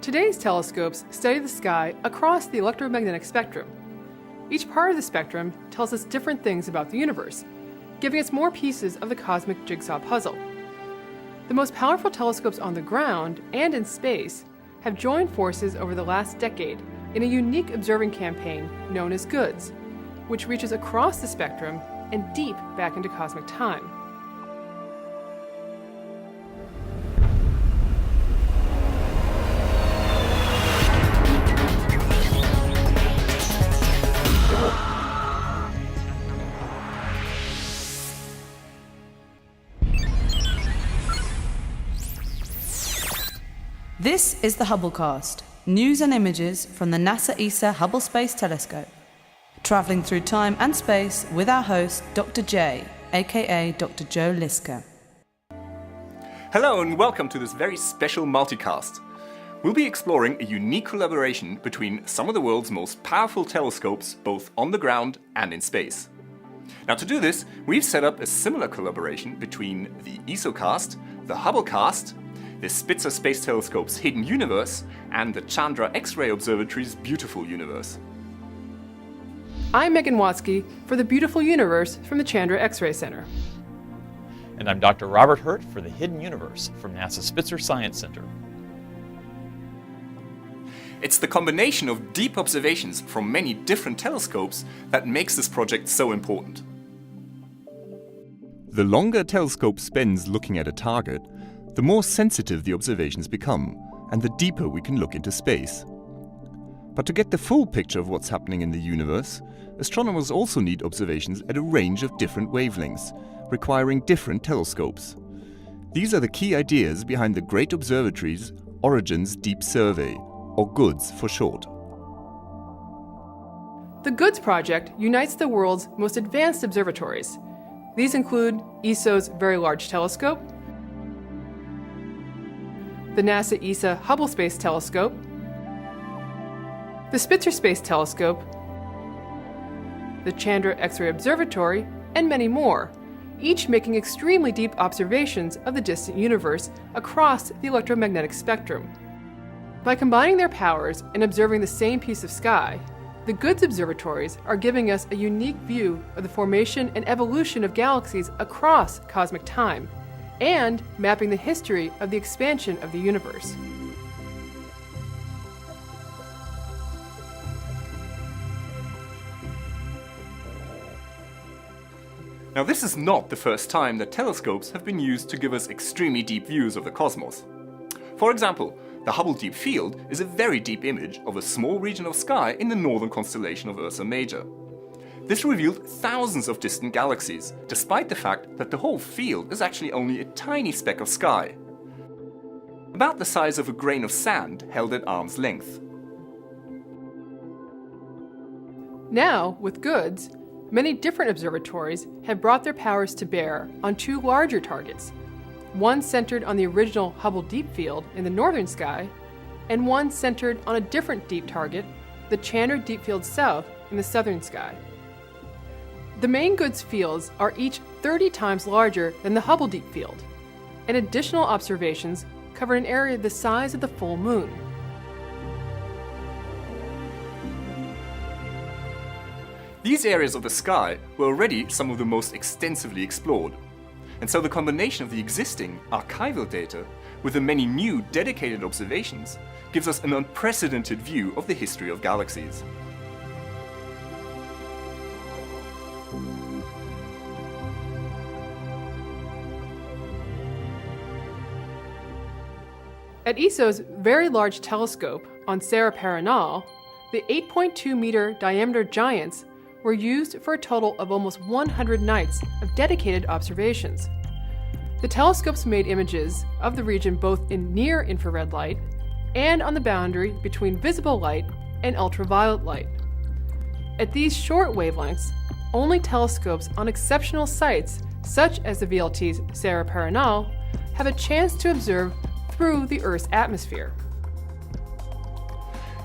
Today's telescopes study the sky across the electromagnetic spectrum. Each part of the spectrum tells us different things about the universe, giving us more pieces of the cosmic jigsaw puzzle. The most powerful telescopes on the ground and in space have joined forces over the last decade in a unique observing campaign known as GOODS, which reaches across the spectrum and deep back into cosmic time. This is the Hubblecast, news and images from the NASA ESA Hubble Space Telescope. Travelling through time and space with our host, Dr. J, aka Dr. Joe Liska. Hello and welcome to this very special multicast. We'll be exploring a unique collaboration between some of the world's most powerful telescopes, both on the ground and in space. Now to do this, we've set up a similar collaboration between the ESOcast, the Hubblecast, the Spitzer Space Telescope's Hidden Universe, and the Chandra X-ray Observatory's Beautiful Universe. I'm Megan Watsky for the Beautiful Universe from the Chandra X-ray Center. And I'm Dr. Robert Hurt for the Hidden Universe from NASA's Spitzer Science Center. It's the combination of deep observations from many different telescopes that makes this project so important. The longer a telescope spends looking at a target, the more sensitive the observations become, and the deeper we can look into space. But to get the full picture of what's happening in the universe, astronomers also need observations at a range of different wavelengths, requiring different telescopes. These are the key ideas behind the Great Observatories Origins Deep Survey, or GOODS for short. The GOODS project unites the world's most advanced observatories. These include ESO's Very Large Telescope, the NASA ESA Hubble Space Telescope, the Spitzer Space Telescope, the Chandra X-ray Observatory, and many more, each making extremely deep observations of the distant universe across the electromagnetic spectrum. By combining their powers and observing the same piece of sky, the GOODS observatories are giving us a unique view of the formation and evolution of galaxies across cosmic time, and mapping the history of the expansion of the universe. Now this is not the first time that telescopes have been used to give us extremely deep views of the cosmos. For example, the Hubble Deep Field is a very deep image of a small region of sky in the northern constellation of Ursa Major. This revealed thousands of distant galaxies, despite the fact that the whole field is actually only a tiny speck of sky, about the size of a grain of sand held at arm's length. Now, with GOODS, many different observatories have brought their powers to bear on two larger targets, one centered on the original Hubble Deep Field in the northern sky, and one centered on a different deep target, the Chandra Deep Field South in the southern sky. The main GOODS fields are each 30 times larger than the Hubble Deep Field, and additional observations cover an area the size of the full moon. These areas of the sky were already some of the most extensively explored, and so the combination of the existing archival data with the many new dedicated observations gives us an unprecedented view of the history of galaxies. At ESO's Very Large Telescope on Sarah Paranal, the 8.2-meter diameter giants were used for a total of almost 100 nights of dedicated observations. The telescopes made images of the region both in near-infrared light and on the boundary between visible light and ultraviolet light. At these short wavelengths, only telescopes on exceptional sites, such as the VLT's Sarah Paranal, have a chance to observe through the Earth's atmosphere.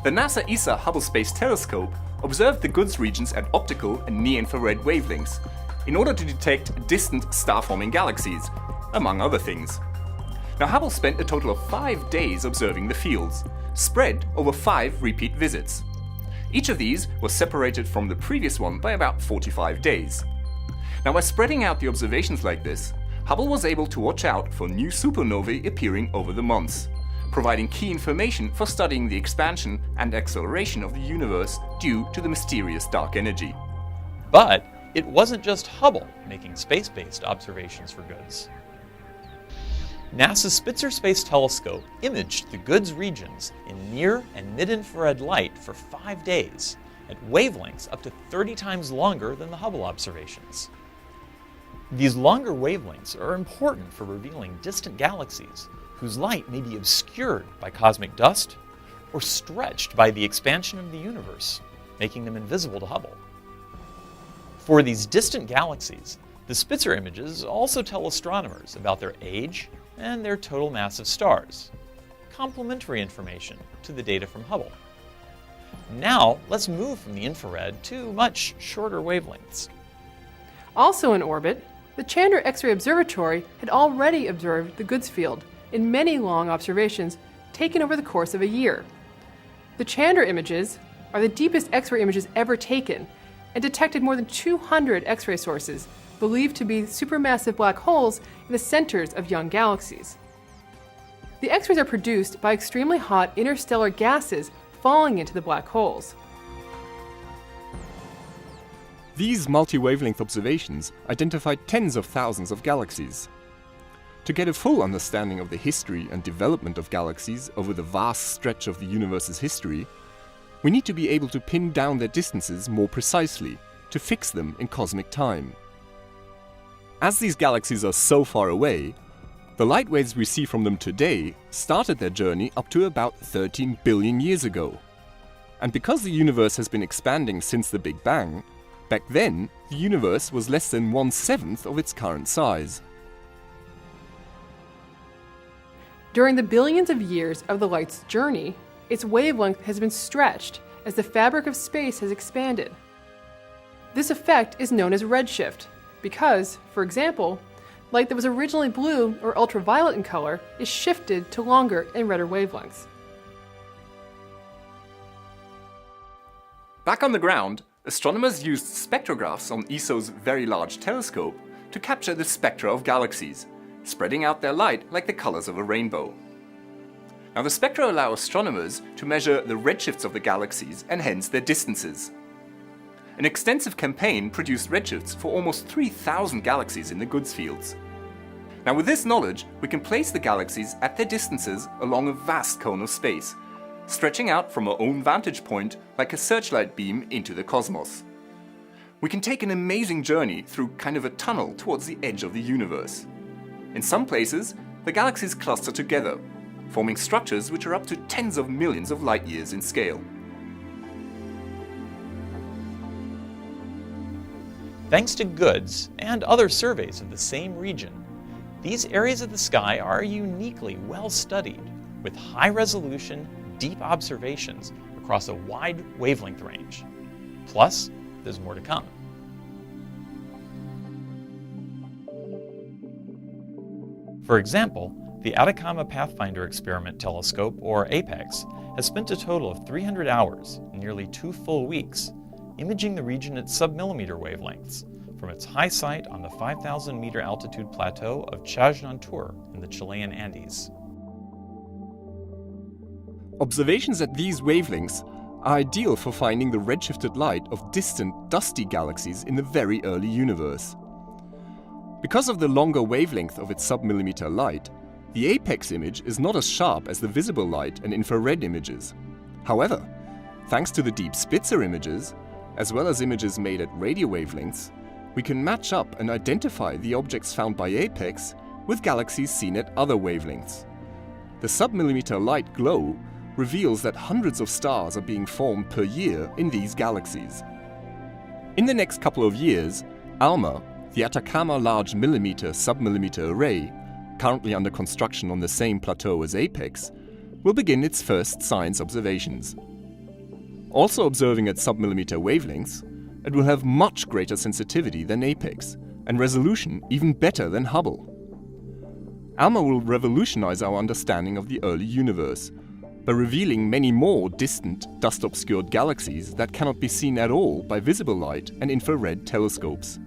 The NASA ESA Hubble Space Telescope observed the GOODS regions at optical and near-infrared wavelengths in order to detect distant star-forming galaxies, among other things. Now, Hubble spent a total of 5 days observing the fields, spread over 5 repeat visits. Each of these was separated from the previous one by about 45 days. Now, by spreading out the observations like this, Hubble was able to watch out for new supernovae appearing over the months, providing key information for studying the expansion and acceleration of the universe due to the mysterious dark energy. But it wasn't just Hubble making space-based observations for GOODS. NASA's Spitzer Space Telescope imaged the GOODS regions in near and mid-infrared light for 5 days at wavelengths up to 30 times longer than the Hubble observations. These longer wavelengths are important for revealing distant galaxies whose light may be obscured by cosmic dust or stretched by the expansion of the universe, making them invisible to Hubble. For these distant galaxies, the Spitzer images also tell astronomers about their age and their total mass of stars, complementary information to the data from Hubble. Now, let's move from the infrared to much shorter wavelengths. Also in orbit, the Chandra X-ray Observatory had already observed the GOODS field in many long observations taken over the course of a year. The Chandra images are the deepest X-ray images ever taken and detected more than 200 X-ray sources believed to be supermassive black holes in the centers of young galaxies. The X-rays are produced by extremely hot interstellar gases falling into the black holes. These multi-wavelength observations identified tens of thousands of galaxies. To get a full understanding of the history and development of galaxies over the vast stretch of the universe's history, we need to be able to pin down their distances more precisely to fix them in cosmic time. As these galaxies are so far away, the light waves we see from them today started their journey up to about 13 billion years ago. And because the universe has been expanding since the Big Bang, back then the universe was less than 1/7 of its current size. During the billions of years of the light's journey, its wavelength has been stretched as the fabric of space has expanded. This effect is known as redshift because, for example, light that was originally blue or ultraviolet in color is shifted to longer and redder wavelengths. Back on the ground, astronomers used spectrographs on ESO's Very Large Telescope to capture the spectra of galaxies, spreading out their light like the colors of a rainbow. Now, the spectra allow astronomers to measure the redshifts of the galaxies and hence their distances. An extensive campaign produced redshifts for almost 3,000 galaxies in the GOODS fields. Now, with this knowledge, we can place the galaxies at their distances along a vast cone of space, stretching out from our own vantage point like a searchlight beam into the cosmos. We can take an amazing journey through kind of a tunnel towards the edge of the universe. In some places, the galaxies cluster together, forming structures which are up to tens of millions of light years in scale. Thanks to GOODS and other surveys of the same region, these areas of the sky are uniquely well studied, with high-resolution, deep observations across a wide wavelength range. Plus, there's more to come. For example, the Atacama Pathfinder Experiment Telescope, or APEX, has spent a total of 300 hours, nearly 2 full weeks, imaging the region at submillimeter wavelengths from its high site on the 5,000 meter altitude plateau of Chajnantur in the Chilean Andes. Observations at these wavelengths are ideal for finding the redshifted light of distant, dusty galaxies in the very early universe. Because of the longer wavelength of its submillimeter light, the apex image is not as sharp as the visible light and infrared images. However, thanks to the deep Spitzer images, as well as images made at radio wavelengths, we can match up and identify the objects found by apex with galaxies seen at other wavelengths. The submillimeter light glow reveals that hundreds of stars are being formed per year in these galaxies. In the next couple of years, ALMA, the Atacama Large Millimeter Submillimeter Array, currently under construction on the same plateau as APEX, will begin its first science observations. Also observing at submillimeter wavelengths, it will have much greater sensitivity than APEX, and resolution even better than Hubble. ALMA will revolutionize our understanding of the early universe, by revealing many more distant, dust-obscured galaxies that cannot be seen at all by visible light and infrared telescopes.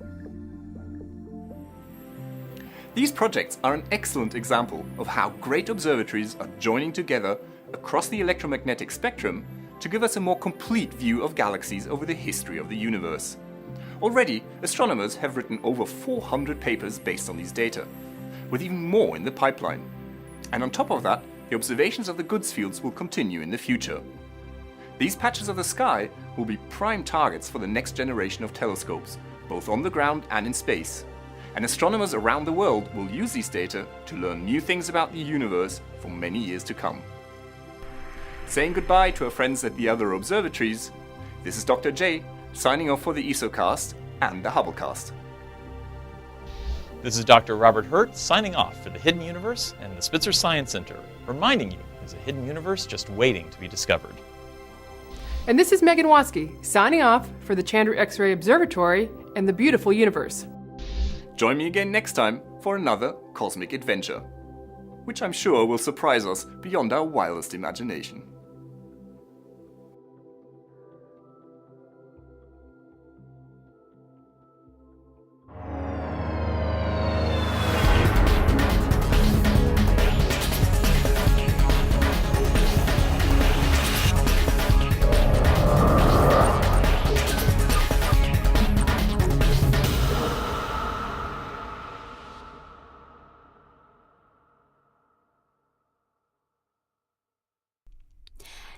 These projects are an excellent example of how great observatories are joining together across the electromagnetic spectrum to give us a more complete view of galaxies over the history of the universe. Already, astronomers have written over 400 papers based on these data, with even more in the pipeline. And on top of that, the observations of the goods fields will continue in the future. These patches of the sky will be prime targets for the next generation of telescopes, both on the ground and in space. And astronomers around the world will use these data to learn new things about the universe for many years to come. Saying goodbye to our friends at the other observatories, this is Dr. J, signing off for the ESOcast and the Hubblecast. This is Dr. Robert Hurt signing off for the Hidden Universe and the Spitzer Science Center, reminding you there's a hidden universe just waiting to be discovered. And this is Megan Waske, signing off for the Chandra X-ray Observatory and the beautiful universe. Join me again next time for another cosmic adventure, which I'm sure will surprise us beyond our wildest imagination.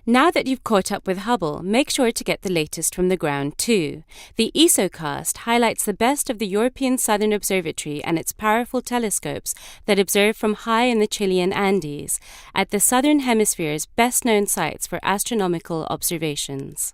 Now that you've caught up with Hubble, make sure to get the latest from the ground too. The ESOcast highlights the best of the European Southern Observatory and its powerful telescopes that observe from high in the Chilean Andes, at the Southern Hemisphere's best-known sites for astronomical observations.